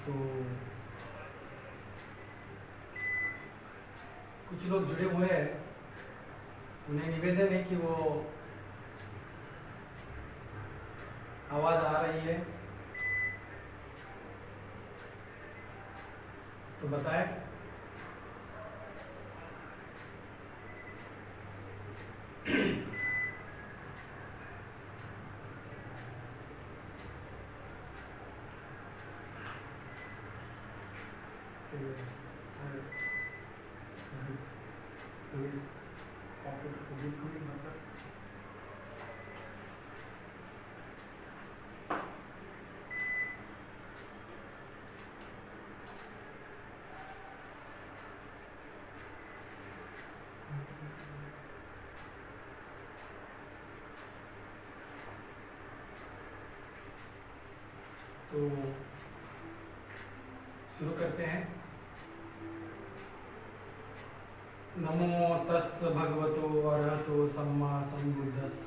तो कुछ लोग जुड़े हुए हैं, उन्हें निवेदन है कि वो आवाज़ आ रही है तो बताएं। तो शुरू करते हैं। नमो तस् भगवतो अरहतो सम्मा सम्बुद्धस्स।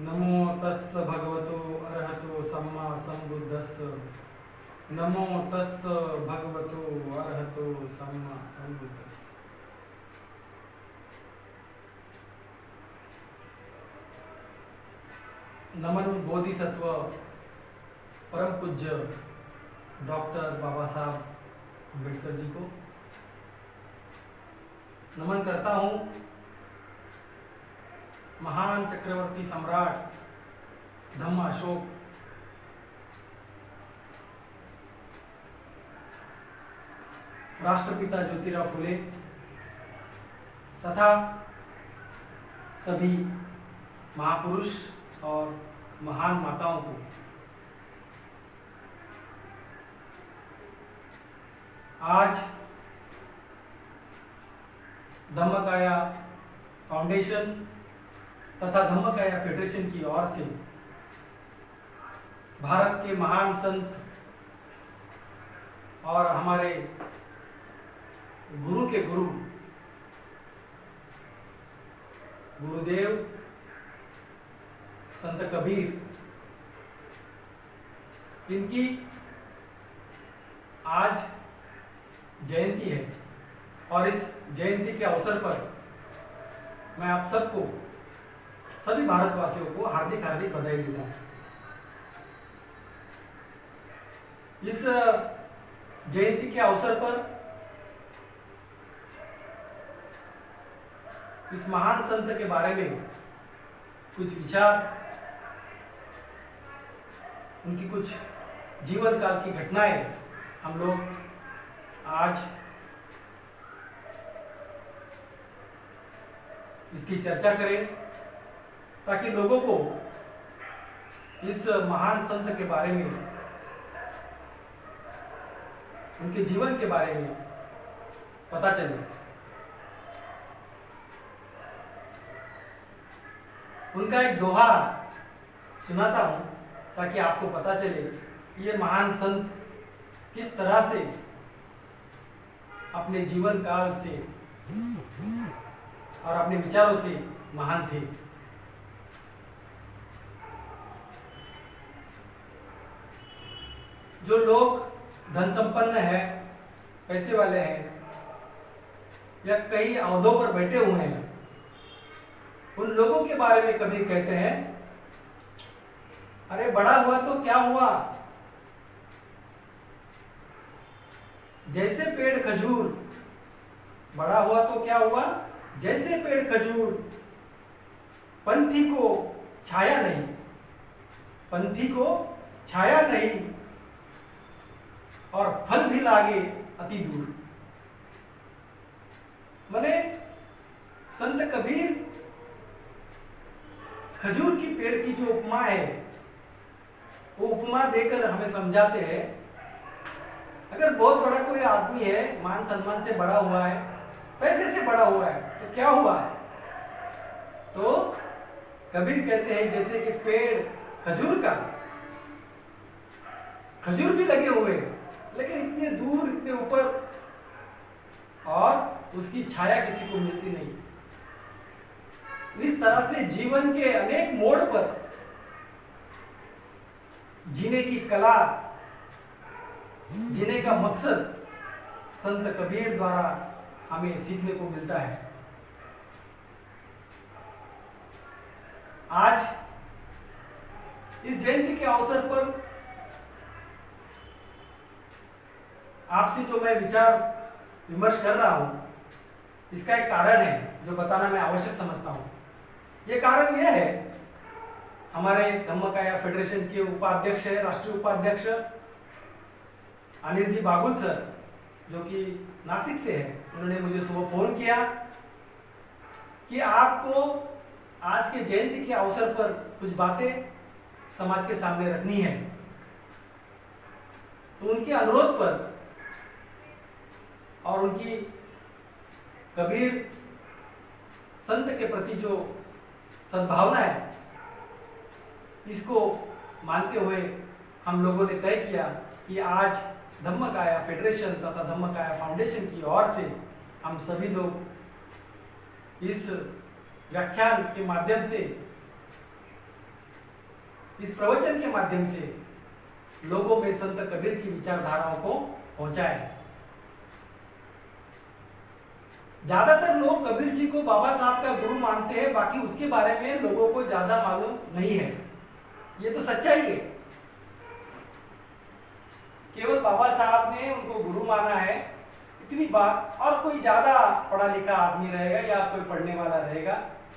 नमो तस् भगवतो अरहतो सम्मा सम्बुद्धस्स। नमो तस् भगवतो अरहतो सम्मा सम्बुद्धस्स। नमन बोधिसत्व परम पूज्य डॉक्टर बाबा साहब अम्बेडकर जी को नमन करता हूँ। महान चक्रवर्ती सम्राट धम्म अशोक राष्ट्रपिता ज्योतिराव फुले तथा सभी महापुरुष और महान माताओं को आज धम्मकाया फाउंडेशन तथा धम्मकाया फेडरेशन की ओर से भारत के महान संत और हमारे गुरु के गुरु गुरुदेव संत कबीर, इनकी आज जयंती है और इस जयंती के अवसर पर मैं आप सबको, सभी भारतवासियों को हार्दिक हार्दिक बधाई देता हूँ। इस जयंती के अवसर पर इस महान संत के बारे में कुछ विचार, उनकी कुछ जीवन काल की घटनाएं हम लोग आज इसकी चर्चा करें ताकि लोगों को इस महान संत के बारे में, उनके जीवन के बारे में पता चले। उनका एक दोहा सुनाता हूं ताकि आपको पता चले ये महान संत किस तरह से अपने जीवन काल से और अपने विचारों से महान थे। जो लोग धन संपन्न है, पैसे वाले हैं या कई अहदों पर बैठे हुए हैं, उन लोगों के बारे में कभी कहते हैं अरे बड़ा हुआ तो क्या हुआ, जैसे पेड़ खजूर, बड़ा हुआ तो क्या हुआ, जैसे पेड़ खजूर, पंथी को छाया नहीं, पंथी को छाया नहीं और फल भी लागे अति दूर। माने संत कबीर खजूर की पेड़ की जो उपमा है वो उपमा देकर हमें समझाते हैं अगर बहुत बड़ा कोई आदमी है, मान सम्मान से बड़ा हुआ है, पैसे से बड़ा हुआ है तो क्या हुआ, तो कबीर कहते हैं जैसे कि पेड़ खजूर का, खजूर भी लगे हुए लेकिन इतने दूर, इतने ऊपर और उसकी छाया किसी को मिलती नहीं। इस तरह से जीवन के अनेक मोड़ पर जीने की कला जीने का मकसद संत कबीर द्वारा हमें सीखने को मिलता है। आज इस जयंती के अवसर पर आपसे जो मैं विचार विमर्श कर रहा हूं, इसका एक कारण है जो बताना मैं आवश्यक समझता हूं। यह कारण यह है, हमारे धम्मकाया फेडरेशन के उपाध्यक्ष है, राष्ट्रीय उपाध्यक्ष अनिल जी बागुल सर, जो कि नासिक से है, उन्होंने मुझे सुबह फोन किया कि आपको आज के जयंती के अवसर पर कुछ बातें समाज के सामने रखनी है। तो उनके अनुरोध पर और उनकी कबीर संत के प्रति जो सद्भावना है, इसको मानते हुए हम लोगों ने तय किया कि आज धम्मकाया फेडरेशन तथा धम्मकाया फाउंडेशन की ओर से हम सभी लोग इस व्याख्यान के माध्यम से, इस प्रवचन के माध्यम से लोगों में संत कबीर की विचारधाराओं को पहुंचाएं। ज्यादातर लोग कबीर जी को बाबा साहब का गुरु मानते हैं, बाकी उसके बारे में लोगों को ज्यादा मालूम नहीं है। ये तो सच्चाई है। केवल बाबा साहब ने उनको गुरु माना है, इतनी बात। और कोई ज्यादा पढ़ा लिखा आदमी रहेगा या कोई पढ़ने वाला रहेगा,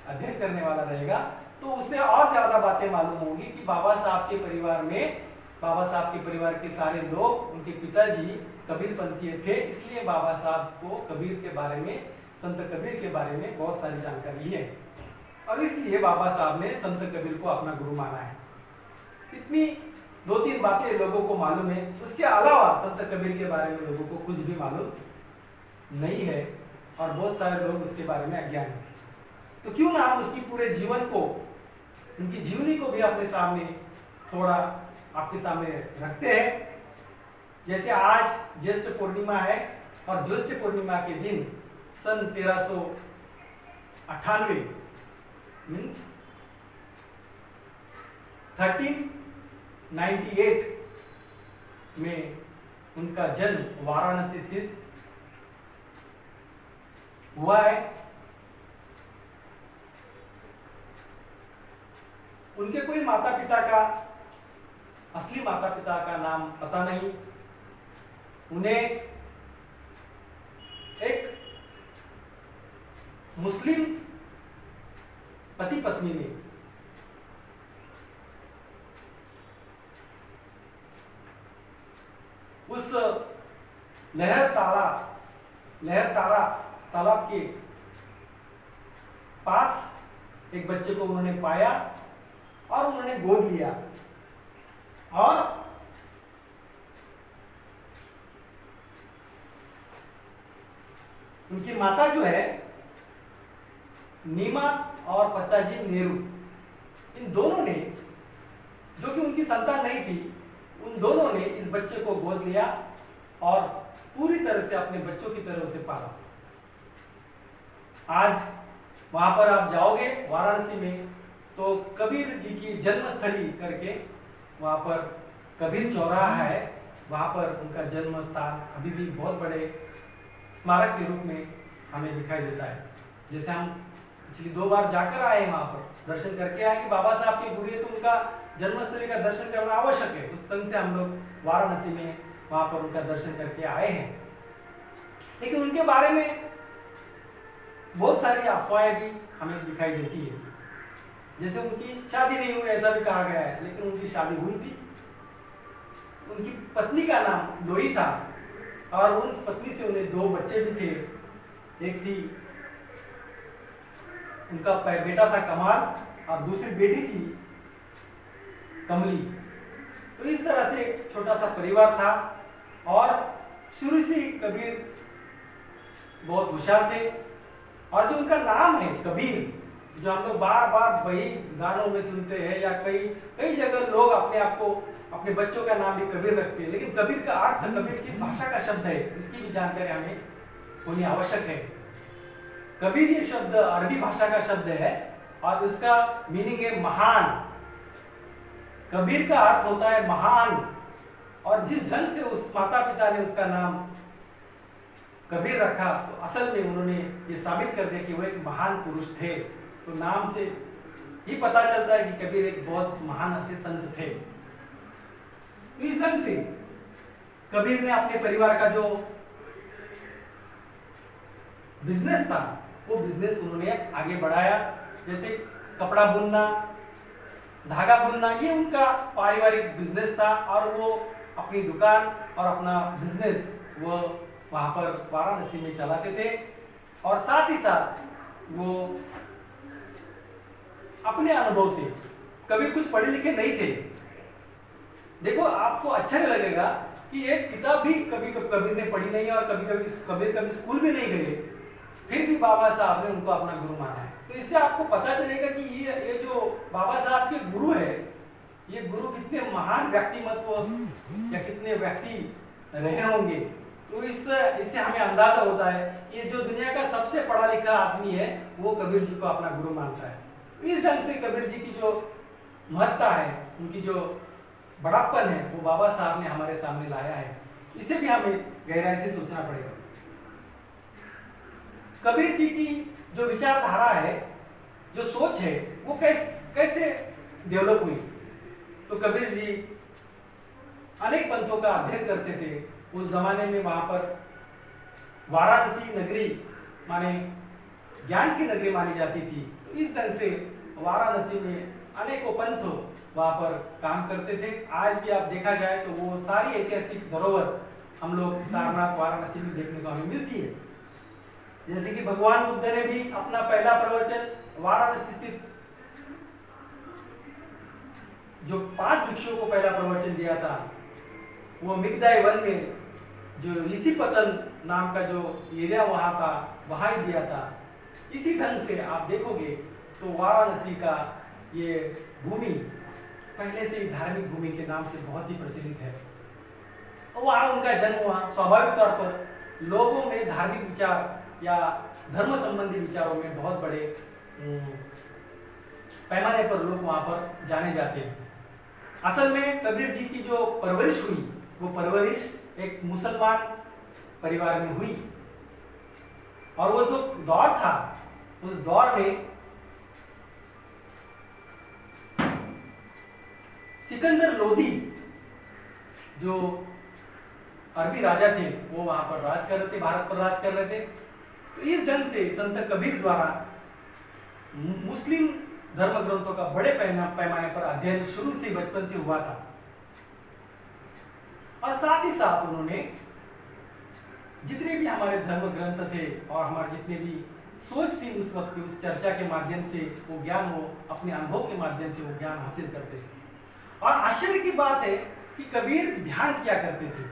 अध्ययन करने वाला रहेगा, तो उससे और ज्यादा बातें मालूम होंगी कि बाबा साहब के परिवार में, बाबा साहब के परिवार के सारे लोग, उनके पिताजी कबीरपंथी थे, इसलिए बाबा साहब को कबीर के बारे में, संत कबीर के बारे में बहुत सारी जानकारी है और इसलिए बाबा साहब ने संत कबीर को अपना गुरु माना है। इतनी 2-3 बातें लोगों को मालूम है। उसके अलावा संत कबीर के बारे में लोगों को कुछ भी मालूम नहीं है और बहुत सारे लोग उसके बारे में अज्ञान है। तो क्यों ना हम उसकी पूरे जीवन को, उनकी जीवनी को भी अपने सामने थोड़ा आपके सामने रखते हैं। जैसे आज ज्येष्ठ पूर्णिमा है और ज्येष्ठ पूर्णिमा के दिन सन 1398 मीन्स 1398 में उनका जन्म वाराणसी स्थित हुआ है। उनके कोई माता पिता का, असली माता पिता का नाम पता नहीं। उन्हें एक मुस्लिम पति पत्नी ने उस लहर तारा तालाब के पास एक बच्चे को उन्होंने पाया और उन्होंने गोद लिया और उनकी माता जो है नीमा और पत्ताजी नेहरू, इन दोनों ने, जो कि उनकी संतान नहीं थी, उन दोनों ने इस बच्चे को गोद लिया और पूरी तरह से अपने बच्चों की तरह उसे पाला। आज वहां पर आप जाओगे वाराणसी में तो कबीर जी की जन्मस्थली करके वहां पर कबीर चौराहा है, वहां पर उनका जन्म स्थान अभी भी बहुत बड़े स्मारक के रूप में हमें दिखाई देता है। जैसे हम पिछली 2 बार जाकर आए, वहां पर दर्शन करके आए कि बाबा साहब की गुरु है, तो उनका जन्मस्थली का दर्शन करना आवश्यक है। उस तरह से हम लोग वाराणसी में वहां पर उनका दर्शन करके आए हैं। लेकिन उनके बारे में बहुत सारी अफवाहें भी हमें दिखाई देती है। जैसे उनकी शादी नहीं हुई ऐसा भी कहा गया है, लेकिन उनकी शादी हुई थी। उनकी पत्नी का नाम लोई था और उस पत्नी से उन्हें 2 बच्चे भी थे। एक थी, उनका बेटा था कमाल और दूसरी बेटी थी कमली। तो इस तरह से एक छोटा सा परिवार था और शुरू से कबीर बहुत होशियार थे। और जो उनका नाम है कबीर, जो हम लोग बार बार वही गानों में सुनते हैं या कई जगह लोग अपने आप को, अपने बच्चों का नाम भी कबीर रखते हैं, लेकिन कबीर का अर्थ, कबीर किस भाषा का शब्द है, इसकी भी जानकारी हमें होनी आवश्यक है। कबीर ये शब्द अरबी भाषा का शब्द है और इसका मीनिंग है महान। कबीर का अर्थ होता है महान, और जिस ढंग से उस माता पिता ने उसका नाम कबीर रखा, तो असल में उन्होंने ये साबित कर दिया कि वो एक महान पुरुष थे। तो नाम से ही पता चलता है कि कबीर एक बहुत महान ऐसे संत थे। तो इस ढंग से कबीर ने अपने परिवार का जो बिजनेस था, वो बिजनेस उन्होंने आगे बढ़ाया। जैसे कपड़ा बुनना, धागा बुनना, ये उनका पारिवारिक बिजनेस था और वो अपनी दुकान और अपना बिजनेस वो वहां पर वाराणसी में चलाते थे। और साथ ही साथ वो अपने अनुभव से, कभी कुछ पढ़े लिखे नहीं थे। देखो, आपको अच्छा नहीं लगेगा कि एक किताब भी कभी कबीर ने पढ़ी नहीं है और कभी कभी स्कूल भी नहीं गए, फिर भी बाबा साहब ने उनको अपना गुरु माना है। तो इससे आपको पता चलेगा कि ये जो बाबा साहब के गुरु है, ये गुरु कितने महान व्यक्तिमत्व या कितने व्यक्ति रहे होंगे। तो इससे हमें अंदाजा होता है कि जो दुनिया का सबसे पढ़ा लिखा आदमी है, वो कबीर जी को अपना गुरु मानता है। इस ढंग से कबीर जी की जो महत्ता है, उनकी जो बड़प्पन है, वो बाबा साहब ने हमारे सामने लाया है। इसे भी हमें गहराई से सोचना पड़ेगा। कबीर जी की जो विचारधारा है, जो सोच है, वो कैसे डेवलप हुई। तो कबीर जी अनेक पंथों का अध्ययन करते थे। उस जमाने में वहां पर वाराणसी नगरी माने ज्ञान की नगरी मानी जाती थी। तो इस ढंग से वाराणसी में अनेकों पंथ वहां पर काम करते थे। आज भी आप देखा जाए तो वो सारी ऐतिहासिक धरोहर हम लोग सारनाथ वाराणसी में देखने को हमें मिलती है। जैसे कि भगवान बुद्ध ने भी अपना पहला प्रवचन वाराणसी स्थित जो 5 भिक्षुओं को पहला प्रवचन दिया था, वो मिगदाई वन में जो ऋषि पतन नाम का जो एरिया वहां था, वहां ही दिया था। इसी ढंग से आप देखोगे तो वाराणसी का ये भूमि पहले से ही धार्मिक भूमि के नाम से बहुत ही प्रचलित है। वहां उनका जन्म हुआ। स्वाभाविक तौर पर लोगों में धार्मिक विचार या धर्म संबंधी विचारों में बहुत बड़े पैमाने पर लोग वहां पर जाने जाते हैं। असल में कबीर जी की जो परवरिश हुई, वो परवरिश एक मुसलमान परिवार में हुई। और वो जो दौर था, उस दौर में सिकंदर लोदी जो अरबी राजा थे, वो वहां पर राज कर रहे थे, भारत पर राज कर रहे थे। तो इस ढंग से संत कबीर द्वारा मुस्लिम धर्म ग्रंथों का बड़े पैमाने पर अध्ययन शुरू से बचपन से हुआ था। और साथ ही साथ उन्होंने जितने भी हमारे धर्म ग्रंथ थे और हमारे जितने भी सोच थी उस वक्त की, उस चर्चा के माध्यम से वो ज्ञान, वो अपने अनुभव के माध्यम से वो ज्ञान हासिल करते थे। और आश्चर्य की बात है कि कबीर ध्यान किया करते थे।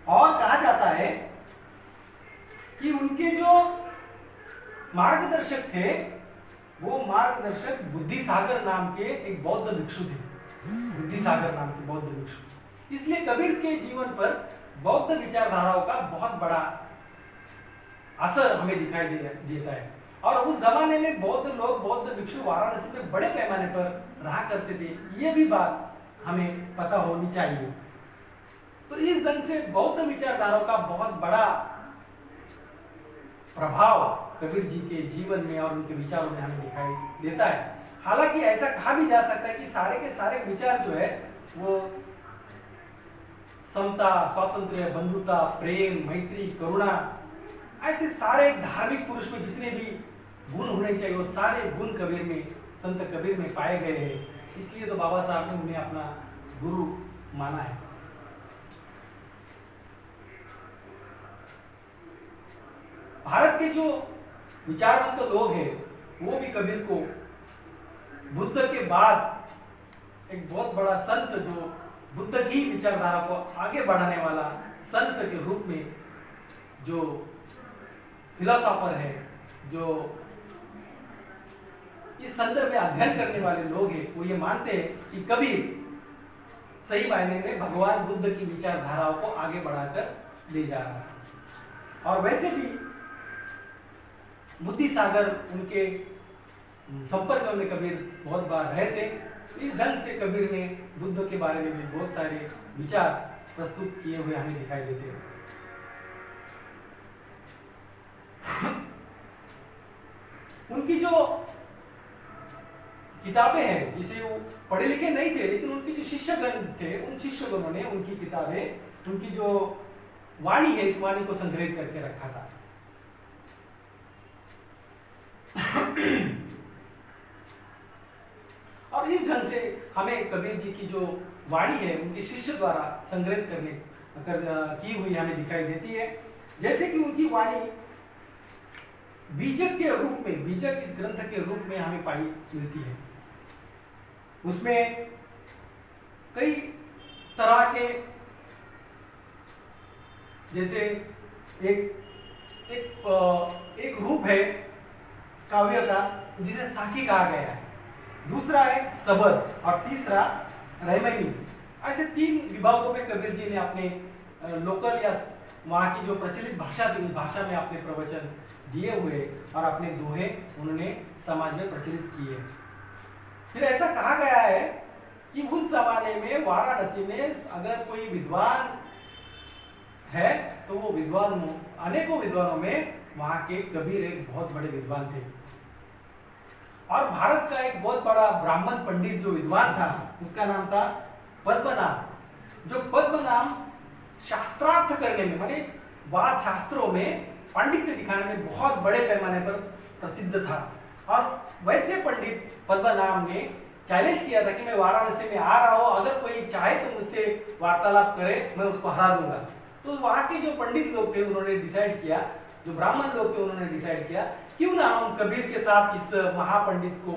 और कहा जाता है कि उनके जो मार्गदर्शक थे, वो मार्गदर्शक बुद्धिसागर नाम के एक बौद्ध भिक्षु थे। बुद्धिसागर नाम के बौद्ध भिक्षु। इसलिए कबीर के जीवन पर बौद्ध विचारधाराओं का बहुत बड़ा असर हमें दिखाई देता है। और उस जमाने में बौद्ध लोग, बौद्ध भिक्षु वाराणसी में बड़े पैमाने पर रहा करते थे। ये भी बात हमें पता होनी चाहिए। तो इस ढंग से बौद्ध विचारधाराओं का बहुत बड़ा प्रभाव कबीर जी के जीवन में और उनके विचारों में हमें दिखाई देता है। हालांकि ऐसा कहा भी जा सकता है कि सारे के सारे विचार जो है वो समता, स्वातंत्र्य, बंधुता, प्रेम, मैत्री, करुणा, ऐसे सारे धार्मिक पुरुष में जितने भी गुण होने चाहिए, वो सारे गुण कबीर में, संत कबीर में पाए गए हैं। इसलिए तो बाबा साहब ने उन्हें अपना गुरु माना है। भारत के जो विचारवंत लोग हैं, वो भी कबीर को बुद्ध के बाद एक बहुत बड़ा संत, जो बुद्ध की विचारधारा को आगे बढ़ाने वाला संत के रूप में, जो फिलोसोफर है, जो इस संदर्भ में अध्ययन करने वाले लोग हैं, वो ये मानते हैं कि कबीर सही मायने में भगवान बुद्ध की विचारधाराओं को आगे बढ़ाकर ले जा रहा है। और वैसे भी बुद्धिसागर उनके संपर्क में कबीर बहुत बार रहे थे। इस ढंग से कबीर ने बुद्ध के बारे में भी बहुत सारे विचार प्रस्तुत किए हुए हमें दिखाई देते हैं। उनकी जो किताबें हैं, जिसे वो पढ़े लिखे नहीं थे, लेकिन उनके जो शिष्यगण थे, उन शिष्यगणों ने उनकी किताबें, उनकी जो वाणी है, इस वाणी को संग्रहित करके रखा था। और इस ढंग से हमें कबीर जी की जो वाणी है, उनके शिष्य द्वारा संग्रहित की हुई हमें दिखाई देती है। जैसे कि उनकी वाणी बीजक के रूप में, बीजक इस ग्रंथ के रूप में हमें पाई मिलती है। उसमें कई तरह के, जैसे एक रूप है काव्य का जिसे साखी कहा गया है, दूसरा है सबद और तीसरा रैमैनी। ऐसे 3 विभागों में कबीर जी ने अपने लोकल या वहाँ की जो प्रचलित भाषा थी, उस भाषा में अपने प्रवचन दिए हुए और अपने दोहे उन्होंने समाज में प्रचलित किए। फिर ऐसा कहा गया है कि उस जमाने में वाराणसी में अगर कोई विद्वान है तो वो अनेकों विद्वानों में वहाँ के कबीर एक बहुत बड़े विद्वान थे। और भारत का एक बहुत बड़ा ब्राह्मण पंडित जो विद्वान था, उसका नाम था पद्मनाभ। जो पद्मनाभ शास्त्रार्थ करने में, माने वाद शास्त्रों में पांडित्य दिखाने में बहुत बड़े पैमाने पर प्रसिद्ध था। और वैसे पंडित पद्मनाभ ने चैलेंज किया था कि मैं वाराणसी में आ रहा हूं, अगर कोई चाहे तो मुझसे वार्तालाप करे, मैं उसको हरा दूंगा। तो वहां के जो पंडित लोग थे उन्होंने डिसाइड किया, जो ब्राह्मण लोग थे उन्होंने डिसाइड किया, क्यों ना हम कबीर के साथ इस महापंडित को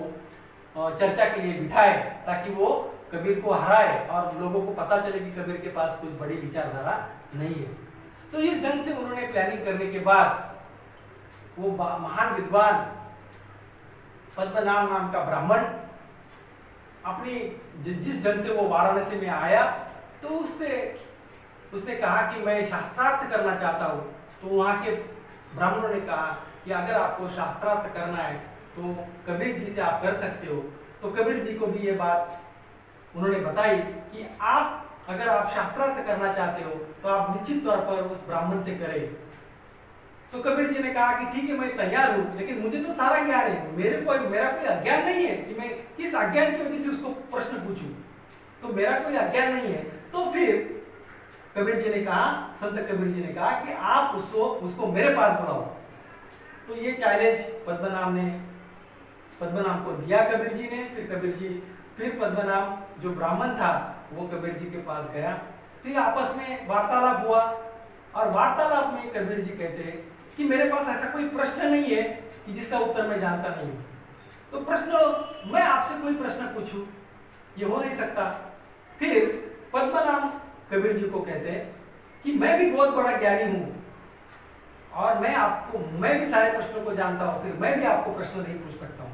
चर्चा के लिए बिठाए, ताकि वो कबीर को हराए और लोगों को पता चले कि कबीर के पास कुछ बड़ी विचारधारा नहीं है। तो इस ढंग से उन्होंने प्लानिंग करने के बाद वो महान विद्वान पद्मनाभ नाम का ब्राह्मण अपनी जिस ढंग से वो वाराणसी में आया, तो उसने कहा कि मैं शास्त्रार्थ करना चाहता हूँ। तो वहाँ के ब्राह्मणों ने कहा कि अगर आपको शास्त्रार्थ करना है तो कबीर जी से आप कर सकते हो। तो कबीर जी को भी ये बात उन्होंने बताई कि अगर आप शास्त्रार्थ करना चाहते हो तो आप निश्चित तौर पर उस ब्राह्मण से करें। तो कबीर जी ने कहा कि ठीक है, मैं तैयार हूँ, लेकिन मुझे तो सारा ज्ञान है, मेरा कोई अज्ञान नहीं है कि मैं किस अज्ञान की वजह से उसको प्रश्न पूछूं। तो मेरा कोई अज्ञान नहीं है। तो फिर कबीर जी ने कहा, संत कबीर जी ने कहा कि आप उसको मेरे पास बुलाओ। तो ये चैलेंज पद्मनाभ को दिया कबीर जी ने। फिर पद्मनाभ जो ब्राह्मण था वो कबीर जी के पास गया। फिर आपस में वार्तालाप हुआ और वार्तालाप में कबीर जी कहते हैं कि मेरे पास ऐसा कोई प्रश्न नहीं है कि जिसका उत्तर मैं जानता नहीं हूँ। तो मैं आपसे कोई प्रश्न पूछूं, ये हो नहीं सकता। फिर पद्मनाभ कबीर जी को कहते हैं कि मैं भी बहुत बड़ा ज्ञानी हूँ और मैं भी सारे प्रश्नों को जानता हूँ, फिर मैं भी आपको प्रश्न नहीं पूछ सकता हूँ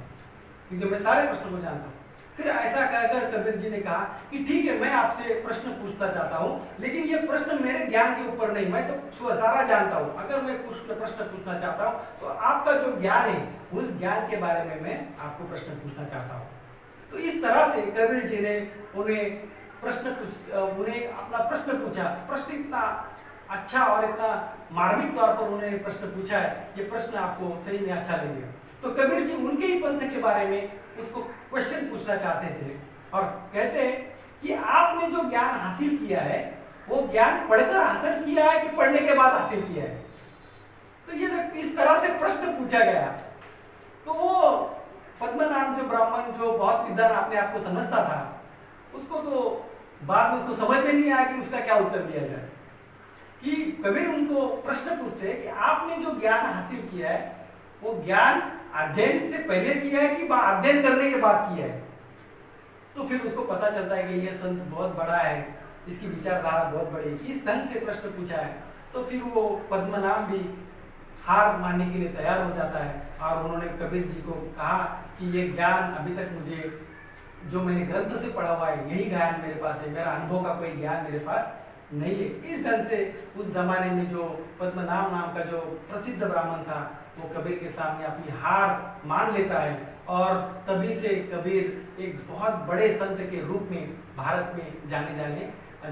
क्योंकि मैं सारे प्रश्नों को जानता हूँ। फिर ऐसा कहकर कबीर जी ने कहा कि ठीक है, मैं आपसे प्रश्न पूछना चाहता हूँ, लेकिन ये प्रश्न मेरे ज्ञान के ऊपर नहीं, मैं तो सारा जानता हूँ। अगर मैं प्रश्न पूछना चाहता हूँ तो आपका जो ज्ञान है उस ज्ञान के बारे में मैं आपको प्रश्न पूछना चाहता हूँ। तो इस तरह से कबीर जी ने उन्हें अपना प्रश्न पूछा। प्रश्न इतना अच्छा और इतना मार्मिक तौर पर उन्होंने प्रश्न पूछा है, ये प्रश्न आपको सही में अच्छा लगेगा। तो कबीर जी उनके ही पंथ के बारे में उसको क्वेश्चन पूछना चाहते थे और कहते हैं कि आपने जो ज्ञान हासिल किया है वो ज्ञान पढ़कर हासिल किया है कि पढ़ने के बाद हासिल किया है। तो ये इस तरह से प्रश्न पूछा गया। तो वो पद्मनाभ जो ब्राह्मण जो बहुत विद्वान अपने आप को समझता था, उसको तो बाद में उसको समझ में नहीं आया कि उसका क्या उत्तर दिया जाए। कि कबीर उनको प्रश्न पूछते हैं कि आपने जो ज्ञान हासिल किया है वो ज्ञान अध्ययन से पहले किया है कि अध्ययन करने के बाद किया है। तो फिर उसको पता चलता है कि यह संत बहुत बड़ा है, इसकी विचारधारा बहुत बड़ी, इस ढंग से प्रश्न पूछा है। तो फिर वो पद्मनाभ भी हार मानने के लिए तैयार हो जाता है और उन्होंने कबीर जी को कहा कि ये ज्ञान अभी तक मुझे जो मैंने ग्रंथ से पढ़ा हुआ है यही ज्ञान मेरे पास है, मेरा अनुभव का कोई ज्ञान मेरे पास नहीं है। इस ढंग से उस जमाने में जो पद्मनाभ नाम का जो प्रसिद्ध ब्राह्मण था वो कबीर के सामने अपनी हार मान लेता है और तभी से कबीर एक बहुत बड़े संत के रूप में भारत में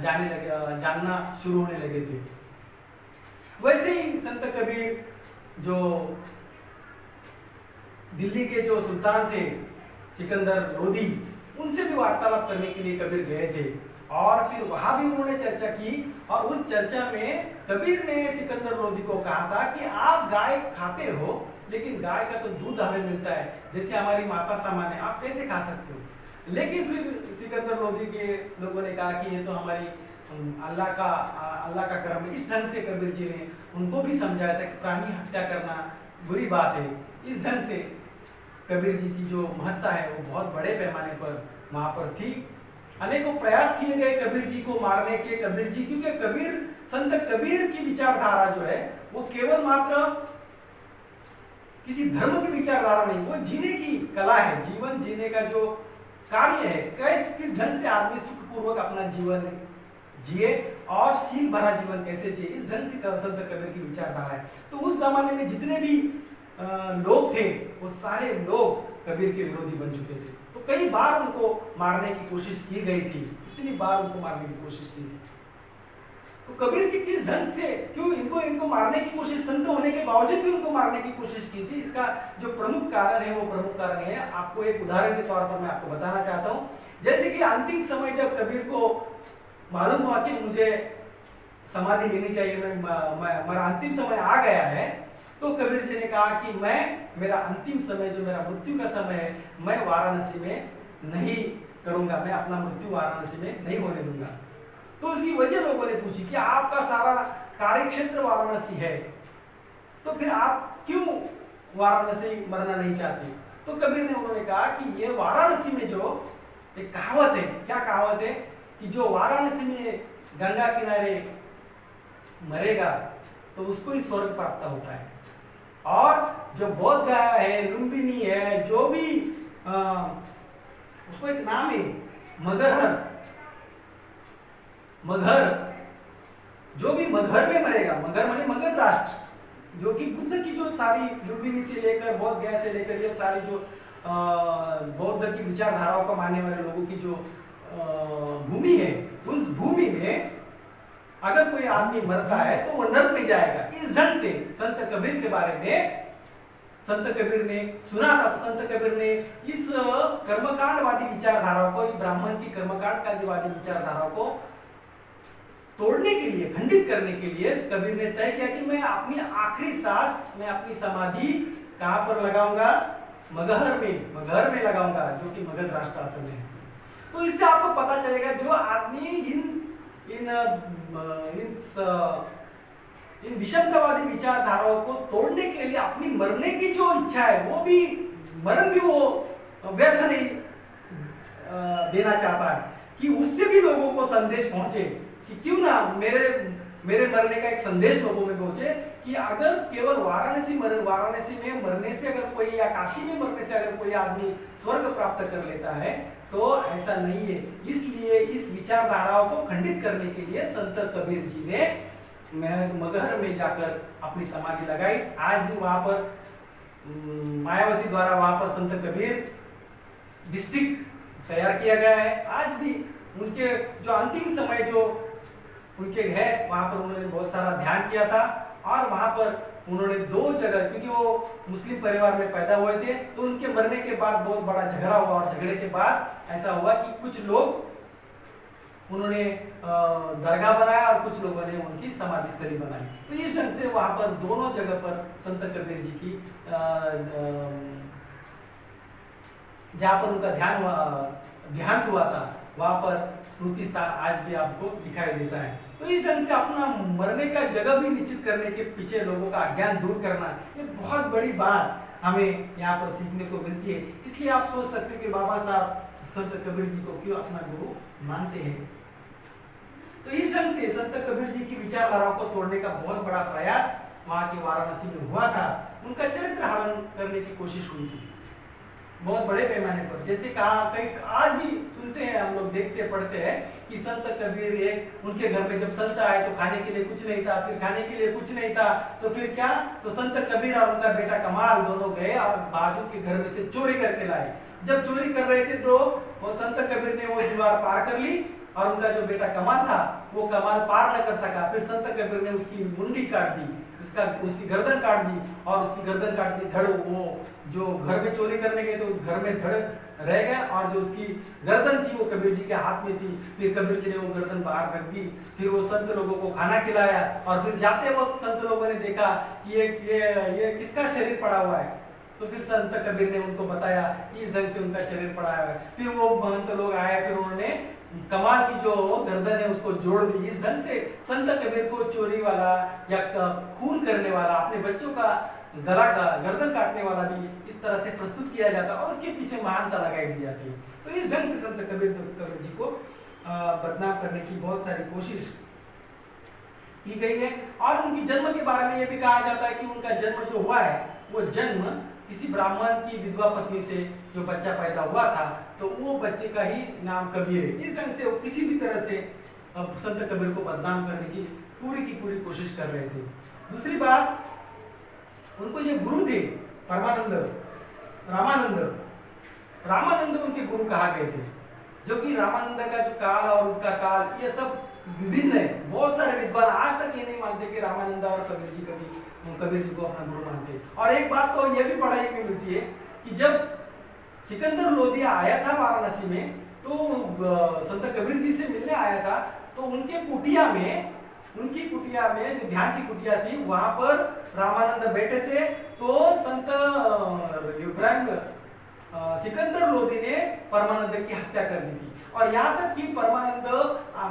जानना शुरू होने लगे थे। वैसे ही संत कबीर जो दिल्ली के जो सुल्तान थे सिकंदर लोदी, उनसे भी वार्तालाप करने के लिए कबीर गए थे और फिर वहां भी उन्होंने चर्चा की। और उस चर्चा में कबीर ने सिकंदर लोदी को कहा था कि आप गाय खाते हो, लेकिन गाय का तो दूध हमें मिलता है, जैसे हमारी माता सामान है, आप कैसे खा सकते हो। लेकिन फिर सिकंदर लोदी के लोगों ने कहा कि ये तो हमारी अल्लाह का कर्म है। इस ढंग से कबीर जी ने उनको भी समझाया था कि प्राणी हत्या करना बुरी बात है। इस ढंग से कबीर जी की जो महत्ता है वो बहुत बड़े पैमाने पर वहां पर थी। अनेकों प्रयास किए गए कबीर जी को मारने के। कबीर जी, क्योंकि संत कबीर की विचारधारा जो है वो केवल मात्र किसी धर्म की विचारधारा नहीं, वो जीने की कला है, जीवन जीने का जो कार्य है, किस ढंग से आदमी सुखपूर्वक अपना जीवन जिए और शील भरा जीवन कैसे जिए, इस ढंग से संत कबीर की विचारधारा है। तो उस जमाने में जितने भी लोग थे वो सारे लोग कबीर के विरोधी बन चुके थे। तो कई बार उनको मारने की कोशिश की गई थी, इतनी बार उनको मारने की कोशिश की थी। तो कबीर जी किस ढंग से क्यों इनको मारने की कोशिश, संत होने के बावजूद भी उनको मारने की कोशिश की थी, इसका जो प्रमुख कारण है वो प्रमुख कारण है, आपको एक उदाहरण के तौर पर मैं आपको बताना चाहता हूँ। जैसे कि अंतिम समय जब कबीर को मालूम हुआ कि मुझे समाधि लेनी चाहिए, मेरा अंतिम समय आ गया है, तो कबीर जी ने कहा कि मेरा अंतिम समय जो मेरा मृत्यु का समय है, मैं वाराणसी में नहीं करूंगा, मैं अपना मृत्यु वाराणसी में नहीं होने दूंगा। तो उसकी वजह लोगों ने पूछी कि आपका सारा कार्यक्षेत्र वाराणसी है, तो फिर आप क्यों वाराणसी मरना नहीं चाहते। तो कबीर ने उन्होंने कहा कि ये वाराणसी में जो एक कहावत है, क्या कहावत है कि जो वाराणसी में गंगा किनारे मरेगा तो उसको ही स्वर्ग प्राप्त होता है, और जो बोध गया है, लुम्बिनी है, जो भी उसको एक नाम है मगहर, जो भी मगहर में मरेगा, मगहर माने मगध राष्ट्र, जो कि बुद्ध की जो सारी लुम्बिनी से लेकर बोध गया से लेकर ये सारी जो बौद्ध की विचारधाराओं को मानने वाले लोगों की जो भूमि है, उस भूमि में अगर कोई आदमी मरता है तो वो नर्क में जाएगा। इस ढंग से संत कबीर के बारे में संत कबीर ने सुना था। तो संत कबीर ने इस कर्मकांडवादी विचारधाराओं को, ब्राह्मण की कर्मकांडवादी विचारधाराओं को तोड़ने के लिए, खंडित करने के लिए कबीर ने तय किया कि मैं अपनी आखिरी सांस, मैं अपनी समाधि कहां पर लगाऊंगा, मगहर में लगाऊंगा, जो कि मगध राष्ट्र में है। तो इससे आपको पता चलेगा जो आदमी इन विषमतावादी विचारधाराओं को तोड़ने के लिए अपनी मरने की जो इच्छा है, वो भी मरण भी वो व्यर्थ नहीं देना चाहता है, कि उससे भी लोगों को संदेश पहुंचे कि क्यों ना मेरे मरने का एक संदेश लोगों में पहुंचे कि अगर केवल वाराणसी में मरने से अगर कोई, या काशी में मरने से अगर कोई आदमी स्वर्ग प्राप्त कर लेता है तो ऐसा नहीं है। इसलिए इस विचारधाराओं को खंडित करने के लिए संत कबीर जी ने मगहर में जाकर अपनी समाधि लगाई। आज भी वहां पर मायावती द्वारा वहां पर संत कबीर डिस्ट्रिक्ट तैयार किया गया है। आज भी उनके जो अंतिम समय जो उनके है, वहां पर उन्होंने बहुत सारा ध्यान किया था, और वहां पर उन्होंने 2 जगह, क्योंकि वो मुस्लिम परिवार में पैदा हुए थे, तो उनके मरने के बाद बहुत बड़ा झगड़ा हुआ, और झगड़े के बाद ऐसा हुआ कि कुछ लोग उन्होंने दरगाह बनाया और कुछ लोगों ने उनकी समाधि स्थली बनाई। तो इस ढंग से वहां पर दोनों जगह पर संत कबीर जी की जहां पर उनका ध्यान हुआ था, वहां पर स्मृति स्थान आज भी आपको दिखाई देता है। तो इस ढंग से अपना मरने का जगह भी निश्चित करने के पीछे लोगों का अज्ञान दूर करना, ये बहुत बड़ी बात हमें यहाँ पर सीखने को मिलती है। इसलिए आप सोच सकते हैं कि बाबा साहब संत कबीर जी को क्यों अपना गुरु मानते हैं। तो इस ढंग से संत कबीर जी की विचारधाराओं को तोड़ने का बहुत बड़ा प्रयास वहां के वाराणसी में हुआ था। उनका चरित्र हरण करने की कोशिश हुई थी बहुत बड़े पैमाने पर। जैसे कहा, कई आज भी सुनते हैं हम लोग, देखते पढ़ते हैं कि संत कबीर एक उनके घर में जब संत आए तो खाने के लिए कुछ नहीं था, फिर खाने के लिए कुछ नहीं था, तो फिर क्या, तो संत कबीर और उनका बेटा कमाल दोनों गए और बाजू के घर में से चोरी करके लाए। जब चोरी कर रहे थे तो वो संत कबीर ने वो दीवार पार कर ली और उनका जो बेटा कमाल था वो कमाल पार न कर सका। फिर संत कबीर ने उसकी मुंडी काट दी, उसकी गर्दन काट दी और उसकी गर्दन काट दी, धड़ वो जो घर में चोरी करने गए थे उस घर में धड़ रह गया और जो उसकी गर्दन थी वो कबीर जी के हाथ में थी। फिर कबीर जी ने वो गर्दन बाहर रख दी, फिर वो संत लोगों को खाना खिलाया और फिर जाते वक्त संत लोगों ने देखा कि ये किसका शरीर पड़ा हुआ है, तो फिर संत कबीर ने उनको बताया इस ढंग से उनका शरीर पड़ा है। फिर वो महंत लोग आए, फिर उन्होंने कमाल की जो गर्दन है उसको जोड़ दी। इस ढंग से संत कबीर को चोरी वाला या खून करने वाला, अपने बच्चों का गला का गर्दन काटने वाला भी इस तरह से प्रस्तुत किया जाता और उसके पीछे महानता लगाई दी जाती है। तो इस ढंग से संत कबीर जी को बदनाम करने की बहुत सारी कोशिश की गई है। और उनकी जन्म के बारे में यह भी कहा जाता है कि उनका जन्म जो हुआ है वो जन्म किसी ब्राह्मण की विधवा पत्नी से जो बच्चा पैदा हुआ था तो वो बच्चे का ही नाम कबीर है। इस ढंग से वो किसी भी तरह से संत कबीर को बदनाम करने की पूरी कोशिश कर रहे थे। दूसरी बात, उनको जो गुरु थे रामानंद उनके गुरु कहा गए थे, जो कि रामानंद का जो काल और उनका काल ये सब विभिन्न है। बहुत सारे विद्वान आज तक ये नहीं मानते कि रामानंद और कबीर जी को अपना गुरु मानते। और एक बात तो ये भी पढ़ाई में मिलती है कि जब सिकंदर लोदिया आया था वाराणसी में तो संत कबीर जी से मिलने आया था, तो उनकी कुटिया में जो ध्यान की कुटिया थी वहां पर रामानंद बैठे थे। तो संत इब्राहिम सिकंदर लोदी ने परमानंद की हत्या कर दी थी। और यहाँ तक कि परमानंद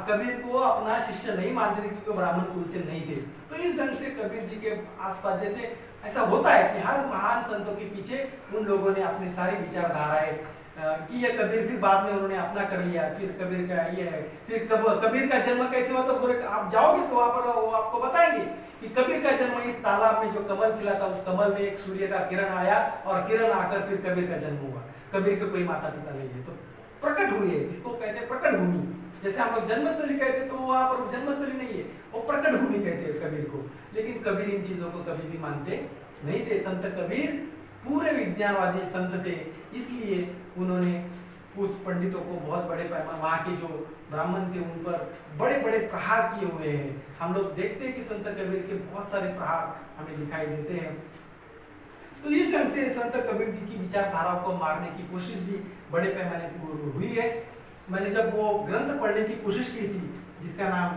कबीर को अपना शिष्य नहीं मानते थे क्योंकि ब्राह्मण कुल से नहीं थे। तो इस ढंग से कबीर जी के आसपास जैसे ऐसा होता है कि हर महान संतों के पीछे उन लोगों ने अपनी सारी विचारधाराएं कि ये कबीर फिर बाद में उन्होंने अपना कर लिया। फिर कबीर का ये है, फिर कबीर का जन्म कैसे हुआ, तो पूरे आप जाओगे तो वहां पर वो आपको बताएंगे कि कबीर का जन्म इस तालाब में जो कमल खिला था उस कमल में एक सूर्य का किरण आया और किरण आकर फिर कबीर का जन्म हुआ। कबीर के कोई माता पिता नहीं है, तो प्रकट हुई है, इसको कहते हैं प्रकट भूमि। जैसे हम लोग जन्मस्थली कहते तो वहां पर जन्मस्थली नहीं है, वो प्रकट भूमि कहते हैं कबीर को। लेकिन कबीर इन चीजों को कभी भी मानते नहीं थे। संत कबीर पूरे विज्ञानवादी संत थे, इसलिए उन्होंने कुछ पंडितों को बहुत बड़े पैमाने, वहाँ के जो ब्राह्मण थे उन पर बड़े बड़े प्रहार किए हुए हैं। हम लोग देखते हैं कि संत कबीर के बहुत सारे प्रहार हमें दिखाई देते हैं। तो इस ढंग से संत कबीर जी की विचारधारा को मारने की कोशिश भी बड़े पैमाने पर हुई है। मैंने जब वो ग्रंथ पढ़ने की कोशिश की थी जिसका नाम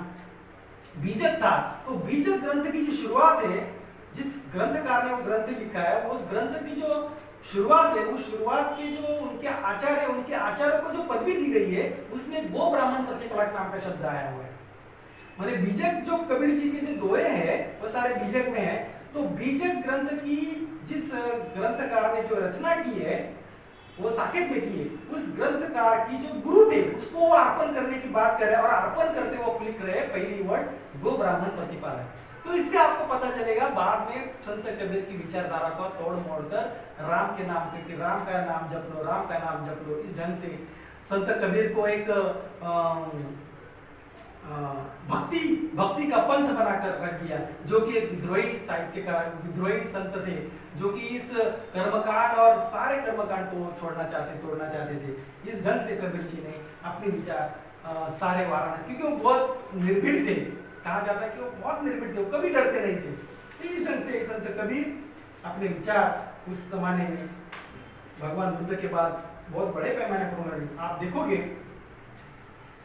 बीजक था, तो बीजक ग्रंथ की जो शुरुआत है, जिस ग्रंथकार ने वो ग्रंथ लिखा है, उस ग्रंथ की जो शुरुआत है, उस शुरुआत के जो उनके आचार्य, उनके आचार्य को जो पदवी दी गई है उसमें गो ब्राह्मण प्रतिपालक नाम का शब्द आया हुआ है। माने बीजक जो कबीर जी के जो दोहे हैं वो सारे बीजक में है। तो बीजक ग्रंथ की जिस ग्रंथकार ने जो रचना की है वो साकेत में की है, उस ग्रंथकार की जो गुरु थे उसको वो अर्पण करने की बात कर रहे हैं और अर्पण करते वो लिख रहे हैं पहली वर्ड गो ब्राह्मण प्रतिपालक। तो इससे आपको पता चलेगा बाद में संत कबीर की विचारधारा को तोड़ मोड़ कर राम के नाम पे, राम का नाम जप लो, राम का नाम जप लो, इस ढंग से संत कबीर को एक भक्ति का पंथ बनाकर रख दिया, जो कि एक विद्रोही साहित्यकार, विद्रोही संत थे, जो कि इस कर्मकांड और सारे कर्मकांड को तोड़ना चाहते थे। इस ढंग से कबीर जी ने अपने विचार सारे वाराणसी, क्योंकि वो बहुत निर्भीड थे, कहा जाता है कि वो बहुत निर्भीड थे, वो कभी डरते नहीं थे। इस ढंग से संत कबीर अपने विचार उस जमाने में भगवान बुद्ध के बाद बहुत बड़े पैमाने पर उन्होंने, आप देखोगे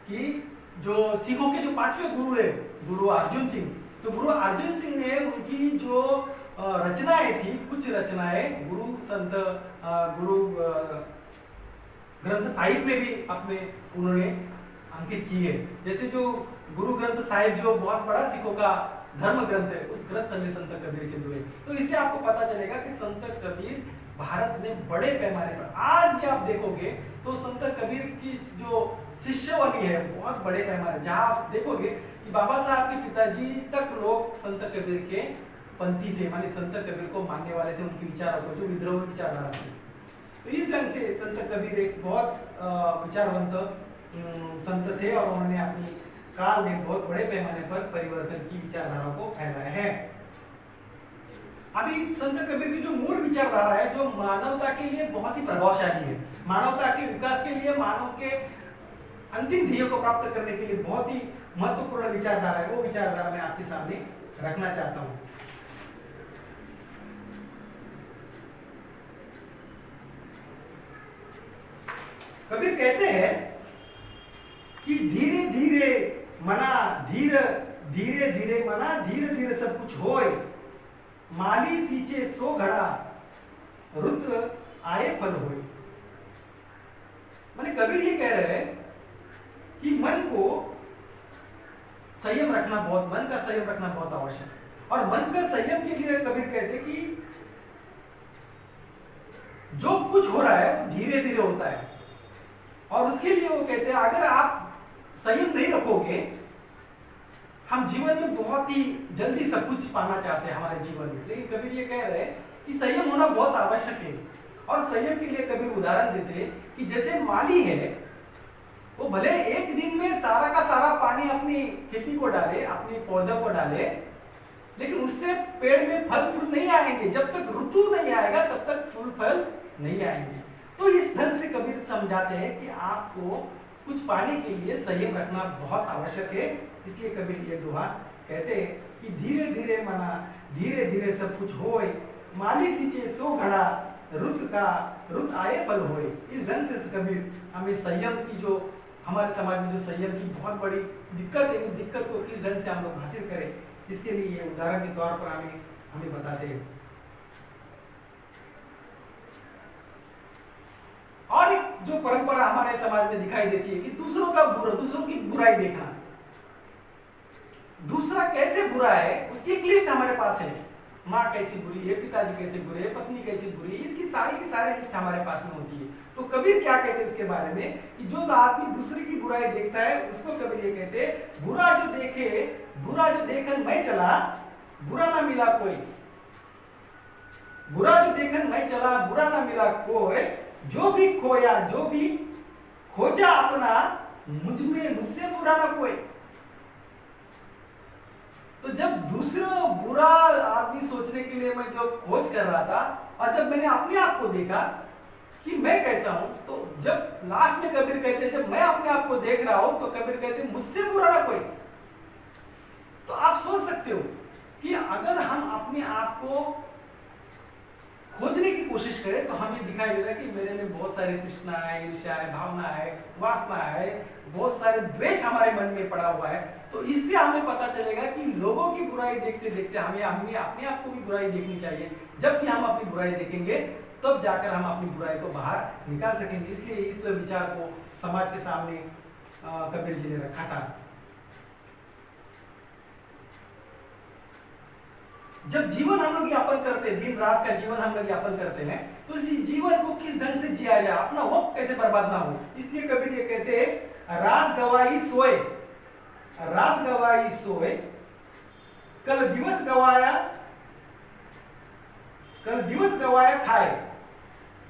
कि जो सिखों के जो पांचवें गुरु है गुरु अर्जुन सिंह, तो गुरु अर्जुन सिंह ने उनकी जो रचनाएं थी, कुछ रचनाएं गुरु ग्रंथ साहिब में भी अपने उन्होंने अंकित की है। जैसे जो गुरु ग्रंथ साहिब जो बहुत बड़ा सिखों का धर्म ग्रंथ है, उस ग्रंथ में संत कबीर के दोहे। तो इससे आपको पता चलेगा कि संत कबीर भारत में बड़े पैमाने पर, आज भी आप देखोगे तो संत कबीर की जो शिष्यवली है बहुत बड़े पैमाने, जहां आप देखोगे कि बाबा साहब के पिताजी तक लोग संत कबीर के पंथी थे, माने संत कबीर को मानने वाले थे, उनके विचारों को, जो विद्रोही विचारधारा थे। तो इस ढंग से संत कबीर एक बहुत विचारवंत संत थे और उन्होंने अपनी काल में बहुत बड़े पैमाने पर परिवर्तन की विचारधारा को फैलाया है। अभी संत कबीर की जो मूल विचारधारा है, जो मानवता के लिए बहुत ही प्रभावशाली है, मानवता के विकास के लिए, मानव के अंतिम ध्येय को प्राप्त करने के लिए बहुत ही महत्वपूर्ण विचारधारा है, वो विचारधारा मैं आपके सामने रखना चाहता हूं। कबीर कहते हैं कि धीरे धीरे मना धीरे धीरे मना धीरे धीरे सब कुछ होए, माली सींचे सो घड़ा रुद्र आए फल होए। माने कबीर ये कह रहे हैं कि मन को संयम रखना मन का संयम रखना बहुत आवश्यक है। और मन का संयम के लिए कबीर कहते हैं कि जो कुछ हो रहा है वो धीरे धीरे होता है, और उसके लिए वो कहते हैं अगर आप संयम नहीं रखोगे, हम जीवन में बहुत ही जल्दी सब कुछ पाना चाहते हैं हमारे जीवन में, लेकिन कबीर ये कह रहे हैं कि संयम होना बहुत आवश्यक है। और संयम के लिए कबीर उदाहरण देते हैं कि जैसे माली है, वो भले एक दिन में सारा का सारा पानी अपनी खेती को डाले, अपनी पौधों को डाले, लेकिन उससे पेड़ में फल फूल नहीं आएंगे। जब तक ऋतु नहीं आएगा तब तक फूल फल नहीं आएंगे। तो इस ढंग से कबीर समझाते हैं कि आपको कुछ पाने के लिए संयम रखना बहुत आवश्यक है। इसलिए कबीर ये दोहा कहते हैं कि धीरे धीरे मना धीरे धीरे सब कुछ होए, माली सींचे सो घड़ा रुत आए फल होए। इस ढंग से कबीर हमें संयम की, जो हमारे समाज में जो संयम की बहुत बड़ी दिक्कत है, उस दिक्कत को किस ढंग से हम लोग हासिल करें, इसके लिए ये उदाहरण के तौर पर हमें बताते हैं। और एक जो परंपरा हमारे समाज में दिखाई देती है कि दूसरों की बुराई देखना, दूसरा कैसे बुरा है उसकी एक लिस्ट हमारे पास है। माँ कैसी बुरी है, पिताजी कैसे बुरे है, पत्नी कैसी बुरी है, इसकी सारी की सारी लिस्ट हमारे पास में होती है। तो कबीर क्या कहते हैं उसके बारे में कि जो आदमी दूसरे की बुराई देखता है उसको कबीर ये कहते हैं, बुरा जो देखन मैं चला बुरा ना मिला कोई, बुरा जो देखन मैं चला बुरा ना मिला कोई, जो भी खोजा अपना मुझसे बुरा ना कोई। तो जब दूसरा बुरा आदमी सोचने के लिए मैं जो खोज कर रहा था, और जब मैंने अपने आप को देखा कि मैं कैसा हूं, तो जब लास्ट में कबीर कहते हैं जब मैं अपने आप को देख रहा हूं तो कबीर कहते हैं मुझसे बुरा ना कोई। तो आप सोच सकते हो कि अगर हम अपने आप को खोजने की कोशिश करें तो हमें दिखाई देता है कि मेरे में बहुत सारी तृष्णा है, ईर्ष्या है, भावना है, वासना है, बहुत सारे द्वेष हमारे मन में पड़ा हुआ है। तो इससे हमें पता चलेगा कि लोगों की बुराई देखते देखते हमें अपने आप को भी बुराई देखनी चाहिए। जब भी हम अपनी बुराई देखेंगे तब जाकर हम अपनी बुराई को बाहर निकाल सकेंगे। इसलिए इस विचार को समाज के सामने कबीर जी ने रखा था। जब जीवन हम लोग यापन करते हैं, दिन रात का जीवन हम लोग यापन करते हैं, तो इसी जीवन को किस ढंग से जिया जाए, अपना वक्त कैसे बर्बाद ना हो। इसलिए कबीर ये कहते हैं, रात गवाई सोए कल दिवस गवाया खाए,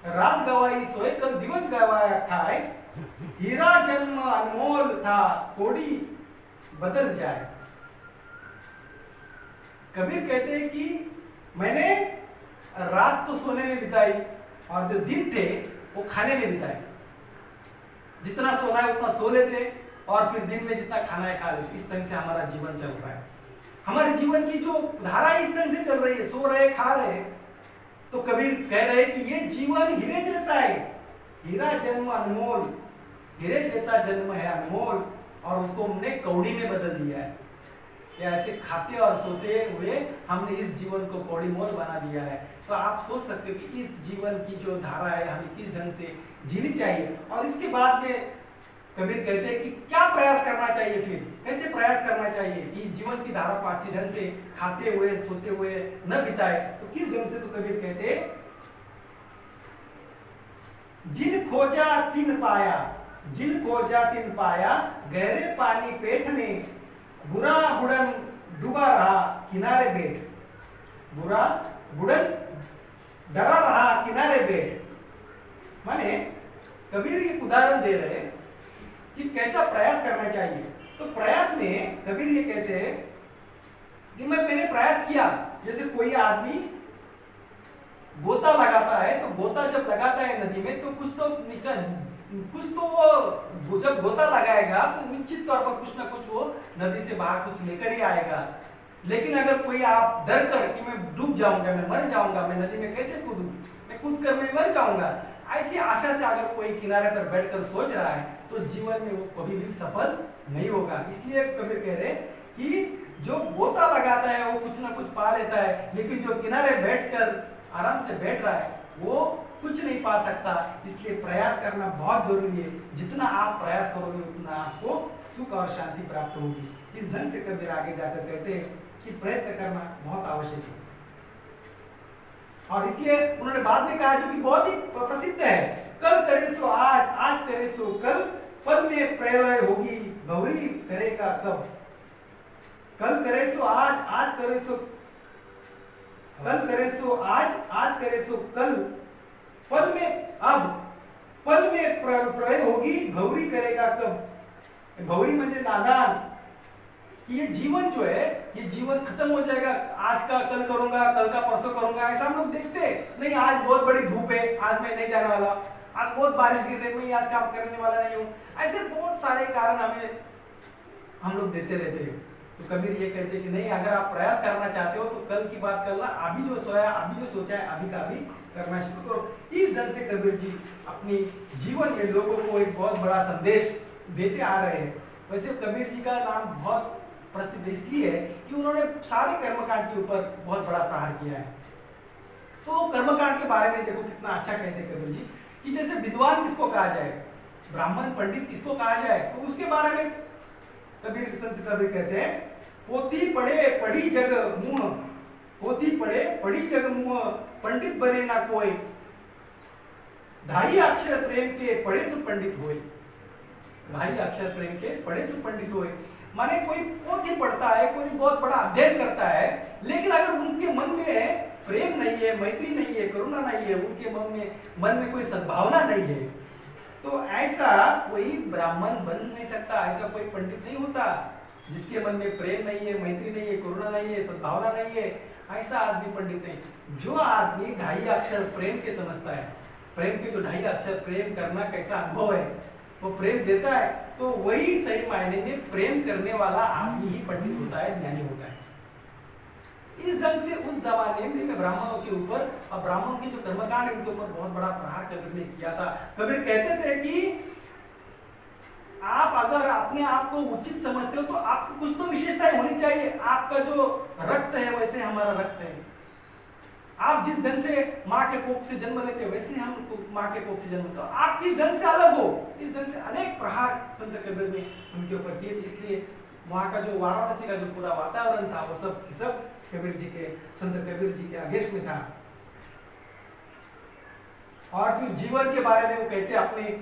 रात गवाई सोए कल दिवस गवाया खाए, हीरा जन्म अनमोल था कोड़ी बदल जाए। कबीर कहते हैं कि मैंने रात तो सोने में बिताई और जो दिन थे वो खाने में बिताए। जितना सोना है उतना सो लेते और फिर दिन में जितना खाना है खा लेते। इस ढंग से हमारा जीवन चल रहा है। हमारे जीवन की जो धारा इस ढंग से चल रही है, सो रहे खा रहे। तो कबीर कह रहे हैं कि ये जीवन हीरे जैसा है, हीरा जन्म अनमोल, हीरे जैसा जन्म है अनमोल, और उसको हमने कौड़ी में बदल दिया है। या ऐसे खाते और सोते हुए हमने इस जीवन को कौड़ी मोल बना दिया है। तो आप सोच सकते हो कि इस जीवन की जो धारा है हमें किस ढंग से जीनी चाहिए। और इसके बाद में कबीर कहते हैं कि क्या प्रयास करना चाहिए, फिर कैसे प्रयास करना चाहिए कि इस जीवन की धारा को अच्छी ढंग से खाते हुए सोते हुए न बिताए। तो किस ढंग से, तो कबीर कहते हैं, जिन खोजा तिन पाया, गहरे पानी पेट में, बुरा बुड़न डूबा रहा किनारे बैठ, बुरा बुड़न डरा रहा किनारे बैठ। माने कबीर एक उदाहरण दे रहे कि कैसा प्रयास करना चाहिए। तो प्रयास में कबीर ये कहते हैं कि मैंने प्रयास किया। जैसे कोई आदमी गोता लगाता है, तो गोता जब लगाता है नदी में तो कुछ तो वो जब गोता लगाएगा तो निश्चित तौर पर कुछ ना कुछ वो नदी से बाहर कुछ लेकर ही आएगा। लेकिन अगर कोई आप डर कर कि मैं डूब जाऊंगा, मैं मर जाऊंगा, मैं नदी में कैसे कूदूं, मैं कूद कर मैं मर जाऊंगा, ऐसी आशा से अगर कोई किनारे पर बैठकर सोच रहा है तो जीवन में वो कभी भी सफल नहीं होगा। इसलिए कबीर कह रहे कि जो गोता लगाता है वो कुछ ना कुछ पा लेता है, लेकिन जो किनारे बैठकर आराम से बैठ रहा है वो कुछ नहीं पा सकता। इसलिए प्रयास करना बहुत जरूरी है। जितना आप प्रयास करोगे उतना आपको सुख और शांति प्राप्त होगी। इस ढंग से कबीर आगे जाकर कहते हैं कि प्रयत्न करना बहुत आवश्यक है। और इसलिए उन्होंने बाद में कहा जो कि बहुत ही प्रसिद्ध है, कल करे सो आज, आज करे सो कल, पल में प्रलय होगी, भंवरी करेगा कब। कल करे सो आज, आज करे सो कल, करे सो आज, आज करे सो कल, पल में अब, पल में प्रलय होगी, भंवरी करेगा कब। भंवरी म्हणजे नादान, ये जीवन जो है ये जीवन खत्म हो जाएगा, आज का कल करूंगा, कल का परसों करूंगा, ऐसा हम लोग देखते नहीं। आज बहुत बड़ी धूप है, आज मैं नहीं जाने वाला, आज बहुत बारिश गिर रही है, मैं आज काम करने वाला नहीं हूँ। ऐसे बहुत सारे कारण हम लोग देते रहते हैं। तो कबीर ये कहते कि नहीं, अगर आप प्रयास करना चाहते हो तो कल की बात करना, अभी जो सोया, अभी जो सोचा है, अभी का अभी करना शुरू करो। इस ढंग से कबीर जी अपनी जीवन में लोगों को एक बहुत बड़ा संदेश देते आ रहे हैं। वैसे कबीर जी का नाम बहुत प्रसिद्ध इसलिए है कि उन्होंने सारे कर्मकांड के ऊपर बहुत बड़ा प्रहार किया है। तो कर्मकांड के बारे में देखो कितना अच्छा कहते हैं कबीर जी कि जैसे विद्वान किसको कहा जाए, ब्राह्मण पंडित किसको कहा जाए, तो उसके बारे में कबीर संत कबीर कहते हैं, पोथी पढ़े पढ़ी जग मुंह, पोथी पढ़े पढ़ी जग मुंह, पंडित बने ना कोई, ढाई अक्षर प्रेम के पढ़े सु पंडित होए। ढाई अक्षर प्रेम के पढ़े सु पंडित होए, माने कोई पोथी पढ़ता है, कोई बहुत बड़ा अध्ययन करता है, लेकिन अगर उनके मन में प्रेम नहीं है, मैत्री नहीं है, करुणा नहीं है, उनके मन में कोई सद्भावना नहीं है, तो ऐसा कोई ब्राह्मण बन नहीं सकता, ऐसा कोई पंडित नहीं होता। जिसके मन में प्रेम नहीं है, मैत्री नहीं है, करुणा नहीं है, सद्भावना नहीं है, ऐसा आदमी पंडित नहीं। जो आदमी ढाई अक्षर प्रेम के समझता है, प्रेम के जो ढाई अक्षर प्रेम करना कैसा अनुभव है, वो प्रेम देता है, तो वही सही मायने में प्रेम करने वाला आदमी ही पंडित होता है, ज्ञानी होता है। इस ढंग से उस जमाने में ब्राह्मणों के ऊपर और ब्राह्मणों के जो कर्मकांड इनके ऊपर बहुत बड़ा प्रहार कबीर ने किया था। कबीर कहते थे कि आप अगर अपने आप को उचित समझते हो तो आपको कुछ तो विशेषताएं होनी चाहिए। आपका जो रक्त है वैसे हमारा रक्त है। आप जिस ढंग से माँ के कोख से जन्म लेते हो वैसे हम माँ के कोख से जन्म लेते हो, आप किस ढंग से अलग हो। इस ढंग से अनेक प्रहार संत कबीर ने उनके ऊपर किए। इसलिए वहाँ का जो वाराणसी का जो पूरा वातावरण था वो सब कबीर जी के, संत कबीर जी के आदेश में था। और फिर जीवन के बारे में वो कहते अपने,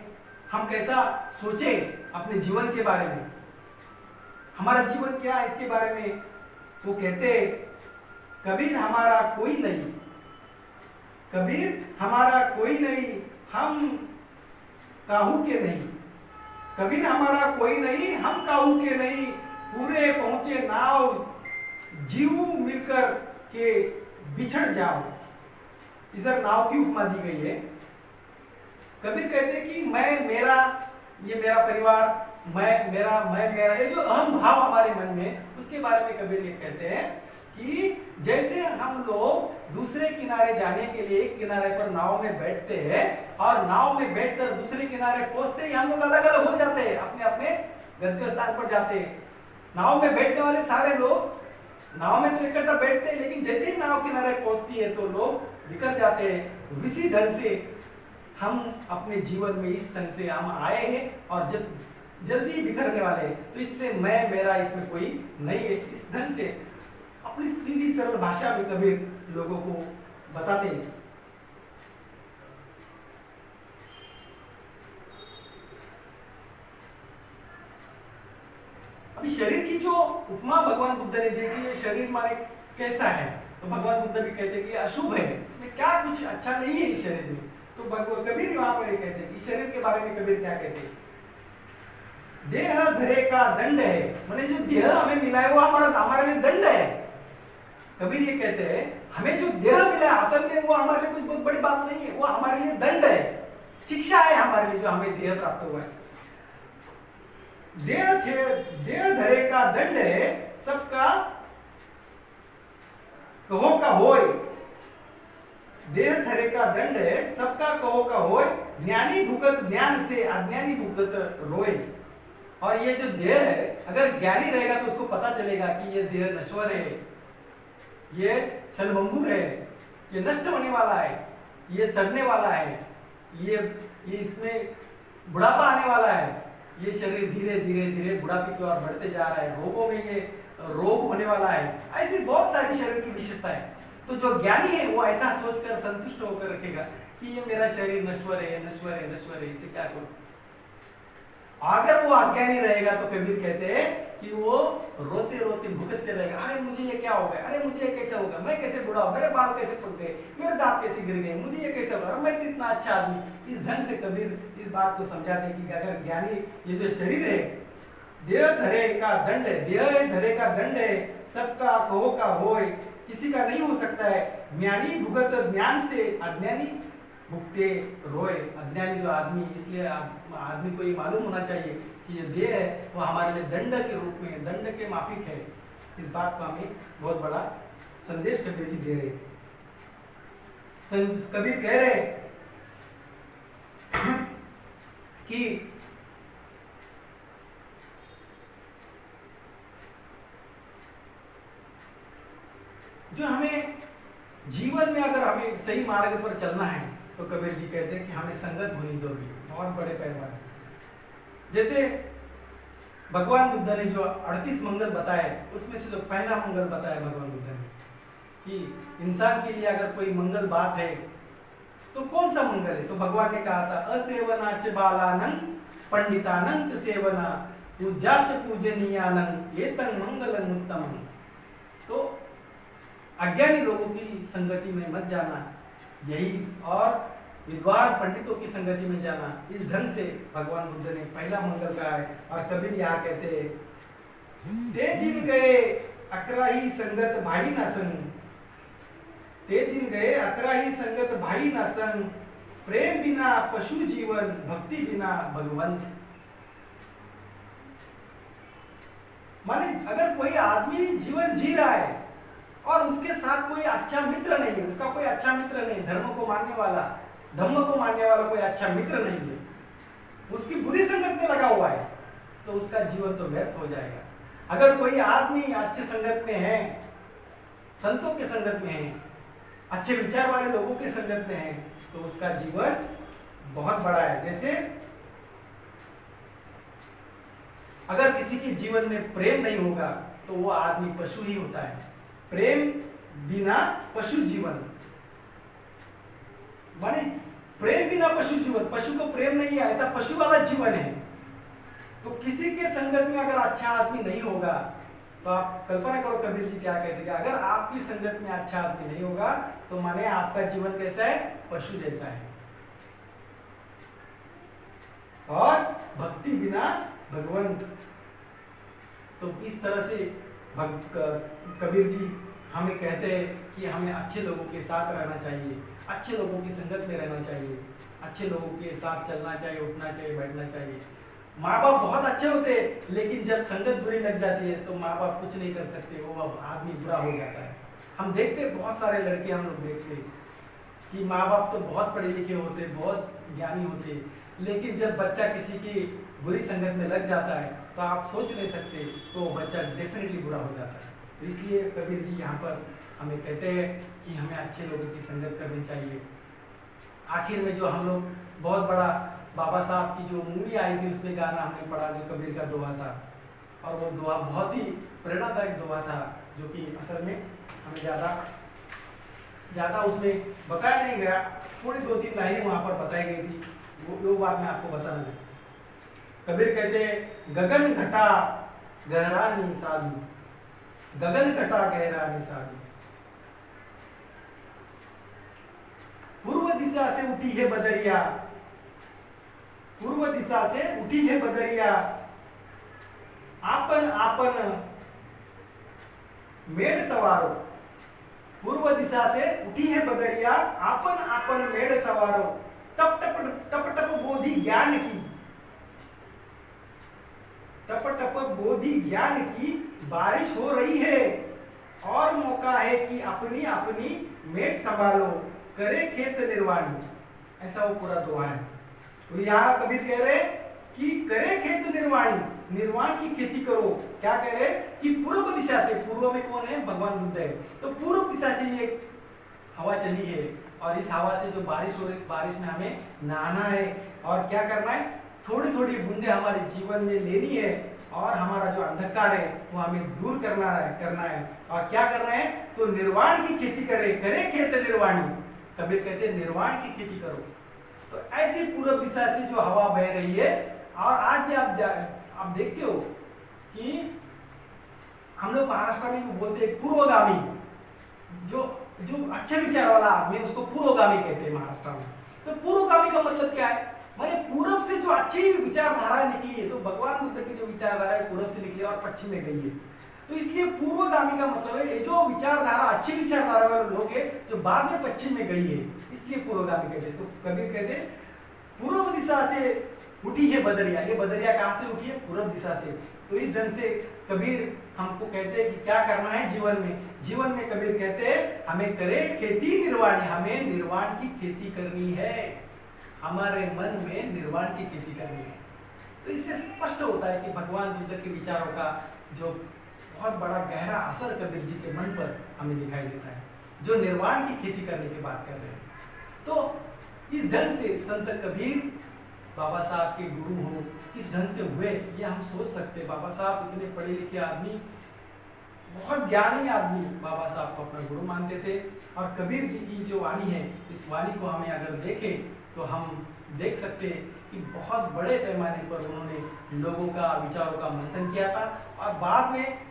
हम कैसा सोचे अपने जीवन के बारे में, हमारा जीवन क्या है इसके बारे में वो कहते, कबीर हमारा कोई नहीं, कबीर हमारा कोई नहीं, हम काहू के नहीं, कबीर हमारा कोई नहीं, हम काहू के नहीं, पूरे पहुंचे नाव जीव मिलकर के बिछड़ जाओ। इधर नाव की उपमा दी गई है। कबीर कहते कि मैं मेरा, ये मेरा परिवार, मैं मेरा, ये जो अहम भाव हमारे मन में, उसके बारे में कबीर ये कहते हैं कि जैसे हम लोग दूसरे किनारे जाने के लिए एक किनारे पर नाव में बैठते हैं और नाव में बैठकर दूसरे किनारे पहुंचते ही हम लोग अलग अलग हो जाते हैं, अपने अपने गंतव्य स्थान पर जाते हैं। नाव में बैठने वाले सारे लोग नाव में तो इकट्ठा बैठते हैं, लेकिन जैसे ही नाव किनारे पहुंचती है तो लोग बिखर जाते हैं। इसी ढंग से हम अपने जीवन में इस ढंग से हम आए हैं और जल्दी बिखरने वाले हैं। तो इसलिए मैं मेरा इसमें कोई नहीं है। इस ढंग से अपनी सीधी सरल भाषा में कबीर लोगों को बताते हैं। अभी शरीर की जो उपमा भगवान बुद्ध ने दी कि ये शरीर माने कैसा है, तो भगवान बुद्ध भी कहते हैं कि अशुभ है, इसमें क्या कुछ अच्छा नहीं है इस शरीर में। तो कबीर वहां पर कहते हैं कि शरीर के बारे में कबीर क्या कहते हैं देह धरे का दंड है, माने जो देह हमें मिला है वो हमारे लिए दंड है। कबीर ये कहते हैं हमें जो देह मिला है असल में वो हमारे लिए कुछ बहुत बड़ी बात नहीं है, वो हमारे लिए दंड है, शिक्षा है हमारे लिए जो हमें देह प्राप्त हुआ है। देह धरे का दंड है सबका कहो का होय, देह धरे का दंड है सबका कहो का होय, ज्ञानी भुगत ज्ञान से अज्ञानी भुगत रोय। और ये जो देह है अगर ज्ञानी रहेगा तो उसको पता चलेगा कि ये देह नश्वर है, ये क्षणभंगुर है, ये नष्ट होने वाला है, ये सड़ने वाला है, ये इसमें बुढ़ापा आने वाला है, ये शरीर धीरे धीरे धीरे बुढ़ापे की ओर बढ़ते जा रहा है, रोगों में ये रोग होने वाला है। ऐसी बहुत सारी शरीर की विशेषता है। तो जो ज्ञानी है वो ऐसा सोचकर संतुष्ट होकर रखेगा कि ये मेरा शरीर नश्वर है, नश्वर है, नश्वर है, इसे क्या करूं। अगर वो अज्ञानी रहेगा तो कबीर कहते हैं कि वो रोते रोते भुगतते रहेगा, अरे मुझे ये क्या हो गया, अरे मुझे ये कैसे होगा, मैं कैसे बूढ़ा हो, मेरे बाल कैसे पक गए, मेरे दांत कैसे गिर गए, मुझे ये कैसे होगा, मैं तो इतना अच्छा आदमी। इस ढंग से कबीर इस बात को समझाते कि अगर ज्ञानी ये जो शरीर है देह धरे का दंड है, देह धरे का दंड है सबका कहो का होय, किसी का नहीं हो सकता है। ज्ञानी भुगत ज्ञान से अज्ञानी भुगते रोए। अज्ञानी जो आदमी, इसलिए आदमी को ये मालूम होना चाहिए कि ये देह है वो हमारे लिए दंड के रूप में, दंड के माफिक है। इस बात को हमें बहुत बड़ा संदेश कबीर जी दे रहे। कबीर कह रहे कि जो हमें जीवन में अगर हमें सही मार्ग पर चलना है तो कबीर जी कहते हैं कि हमें संगत होनी जरूरी है, बहुत बड़े पैमाने। जैसे भगवान बुद्ध ने जो 38 मंगल बताए उसमें से जो पहला मंगल बताया भगवान बुद्ध ने कि इंसान के लिए अगर कोई मंगल बात है तो कौन सा मंगल है, तो भगवान ने कहा था असेवनाच बालानं पंडितानं च सेवना पूजाच पूजनीयानं एतं मंगलं उत्तमं। तो अज्ञानी लोगों की संगति में मत जाना, यही, और विद्वान पंडितों की संगति में जाना, इस ढंग से भगवान बुद्ध ने पहला मंगल कहा है। और कबीर यहाँ कहते हैं ते दिन गए अकराही संगत भाई न संग, ते दिन गए अकराही संगत भाई न संग, प्रेम बिना पशु जीवन भक्ति बिना भगवंत। माने अगर कोई आदमी जीवन जी रहा है और उसके साथ कोई अच्छा मित्र नहीं है, उसका कोई अच्छा मित्र नहीं, धर्म को मानने वाला, धम्म को मानने वाला कोई अच्छा मित्र नहीं है, उसकी बुरी संगत में लगा हुआ है, तो उसका जीवन तो व्यर्थ हो जाएगा। अगर कोई आदमी अच्छे संगत में है, संतों के संगत में है, अच्छे विचार वाले लोगों के संगत में है, तो उसका जीवन बहुत बड़ा है। जैसे अगर किसी के जीवन में प्रेम नहीं होगा तो वो आदमी पशु ही होता है। प्रेम बिना पशु जीवन, माने प्रेम बिना पशु जीवन, पशु को प्रेम नहीं है, ऐसा पशु वाला जीवन है। तो किसी के संगत में अगर अच्छा आदमी नहीं होगा तो आप कल्पना करो कबीर जी क्या कहते हैं, अगर आपकी संगत में अच्छा आदमी नहीं होगा तो माने आपका जीवन कैसा है, पशु जैसा है। और भक्ति बिना भगवंत। तो इस तरह से कबीर जी हमें कहते हैं कि हमें अच्छे लोगों के साथ रहना चाहिए, अच्छे लोगों की संगत में रहना चाहिए, अच्छे लोगों के साथ चलना चाहिए, उठना चाहिए, बैठना चाहिए। माँ बाप बहुत अच्छे होते हैं लेकिन जब संगत बुरी लग जाती है तो माँ बाप कुछ नहीं कर सकते, वो आदमी बुरा हो जाता है। हम देखते हैं बहुत सारे लड़के, हम लोग देखते हैं कि माँ बाप तो बहुत पढ़े लिखे होते, बहुत ज्ञानी होते, लेकिन जब बच्चा किसी की बुरी संगत में लग जाता है तो आप सोच नहीं सकते तो वो बच्चा डेफिनेटली बुरा हो जाता है। तो इसलिए कबीर जी यहाँ पर हमें कहते हैं कि हमें अच्छे लोगों की संगत करनी चाहिए। आखिर में जो हम लोग बहुत बड़ा बाबा साहब की जो मूवी आई थी उसमें गाना हमने पढ़ा जो कबीर का दुआ था, और वो दुआ बहुत ही प्रेरणादायक दुआ था, जो कि असल में हमें ज़्यादा उसमें बताया नहीं गया, थोड़ी 2-3 लाइनें वहाँ पर बताई गई थी, वो बात मैं आपको बताना है। कबीर कहते हैं गगन घटा गहरानी साधु, गगन घटा गहरानी साधु, पूर्व दिशा से उठी है बदरिया, पूर्व दिशा से उठी है बदरिया, आपन आपन मेढ़ सवारो, पूर्व दिशा से उठी है बदरिया, आपन आपन मेढ़ सवारो, टप टप टप टप बोधि ज्ञान की, टप टप बोधि ज्ञान की बारिश हो रही है, और मौका है कि अपनी अपनी मेट संभालो, करे खेत निर्वाणी। ऐसा वो पूरा दोहा है। तो यहाँ कबीर कह रहे कि करे खेत निर्वाणी, निर्वाण की खेती करो। क्या कह रहे कि पूर्व दिशा से, पूर्व में कौन है? भगवान बुद्ध है। तो पूर्व दिशा से ये हवा चली है, और इस हवा से जो बारिश हो रही है, इस बारिश में हमें नहाना है, और क्या करना है? थोड़ी थोड़ी बूंदे हमारे जीवन में लेनी है, और हमारा जो अंधकार है वो हमें दूर करना है। और क्या करना है? तो निर्वाण की खेती करे खेत निर्वाणी। कबीर कहते हैं निर्वाण की खेती करो। तो ऐसी पूर्व दिशा से जो हवा बह रही है, और आज भी आप देखते हो कि हम लोग महाराष्ट्र में बोलते हैं पूर्वगामी, जो अच्छे विचार वाला आदमी उसको पूर्वगामी कहते हैं महाराष्ट्र में। तो पूर्वगामी का मतलब क्या है? माने पूर्व से जो अच्छी विचारधारा निकली है, तो भगवान बुद्ध की जो विचारधारा है पूर्व से निकली है और पश्चिम में गई है। तो इसलिए पूर्वगामी का मतलब है ये जो विचारधारा, अच्छी विचारधारा वाले लोग हैं जो बाद में पश्चिम में गई है, इसलिए पूर्वगामी कहते हैं। तो कबीर कहते हैं पूर्व दिशा से उठी है बदरिया। ये बदरिया कहाँ से उठी है? पूर्व दिशा से। तो इस ढंग से कबीर हमको कहते हैं कि क्या करना है जीवन में। जीवन में कबीर कहते हैं हमें करे खेती निर्वाणी, हमें निर्वाण की खेती करनी है, हमारे मन में निर्वाण की खेती करनी है। तो इससे स्पष्ट होता है कि भगवान बुद्ध के विचारों का जो बहुत बड़ा गहरा असर कबीर जी के मन पर हमें दिखाई देता है, जो निर्वाण की खेती करने की बात कर रहे हैं। तो इस ढंग से संत कबीर बाबा साहब के गुरु हो, किस ढंग से हुए ये हम सोच सकते हैं। बाबा साहब इतने पढ़े लिखे आदमी, बहुत ज्ञानी आदमी, बाबा साहब को अपना गुरु मानते थे। और कबीर जी की जो वाणी है, इस वाणी को हमें अगर देखें तो हम देख सकते हैं कि बहुत बड़े पैमाने पर उन्होंने लोगों का विचारों का मंथन किया था। और बाद में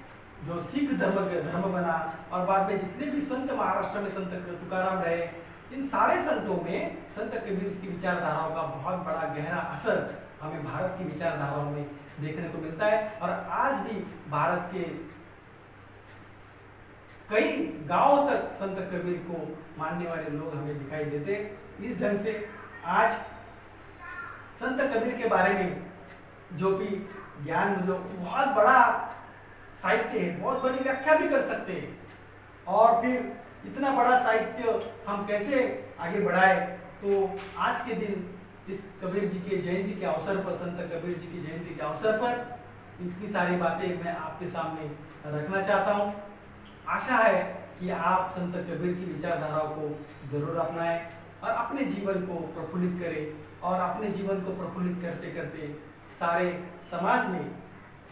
जो सिख धर्म बना, और बाद में जितने भी संत महाराष्ट्र में संत तुकाराम रहे, इन सारे संतों में संत कबीर की विचारधाराओं का बहुत बड़ा गहरा असर हमें भारत की विचारधाराओं में देखने को मिलता है। और आज भी भारत के कई गांवों तक संत कबीर को मानने वाले लोग हमें दिखाई देते। इस ढंग से आज संत कबीर के बारे में जो भी ज्ञान, जो बहुत बड़ा साहित्य है, बहुत बड़ी व्याख्या भी कर सकते हैं। और फिर इतना बड़ा साहित्य हम कैसे आगे बढ़ाए? तो आज के दिन इस कबीर जी के जयंती के अवसर पर, संत कबीर जी की जयंती के अवसर पर इतनी सारी बातें मैं आपके सामने रखना चाहता हूँ। आशा है कि आप संत कबीर की विचारधाराओं को जरूर अपनाएं और अपने जीवन को प्रफुल्लित करें। और अपने जीवन को प्रफुल्लित करते करते सारे समाज में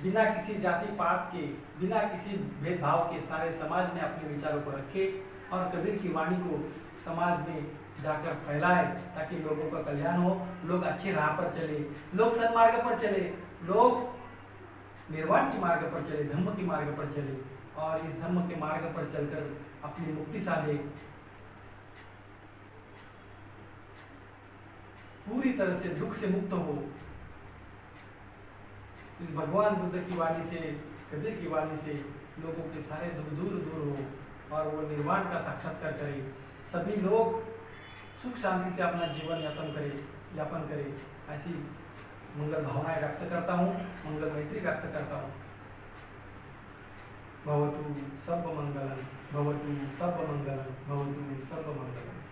बिना किसी जाति पात के, बिना किसी भेदभाव के सारे समाज में अपने विचारों को रखें और कबीर की वाणी को समाज में जाकर फैलाएं, ताकि लोगों का कल्याण हो, लोग अच्छे राह पर चले, लोग सन्मार्ग पर चले, लोग निर्वाण की मार्ग पर चले, धम्म की मार्ग पर चले, और इस धम्म के मार्ग पर चलकर अपनी मुक्ति साधे, पूरी तरह से दुख से मुक्त हो। इस भगवान बुद्ध की वाणी से, कबीर की वाणी से लोगों के सारे दुख दूर हो और वो निर्वाण का साक्षात्कार करें। सभी लोग सुख शांति से अपना जीवन यापन करें। ऐसी मंगल भावनाएं व्यक्त करता हूँ, मंगल मैत्री व्यक्त करता हूँ। भवतु सब मंगलम, भवतु सब मंगलम, भवतु सब मंगलम।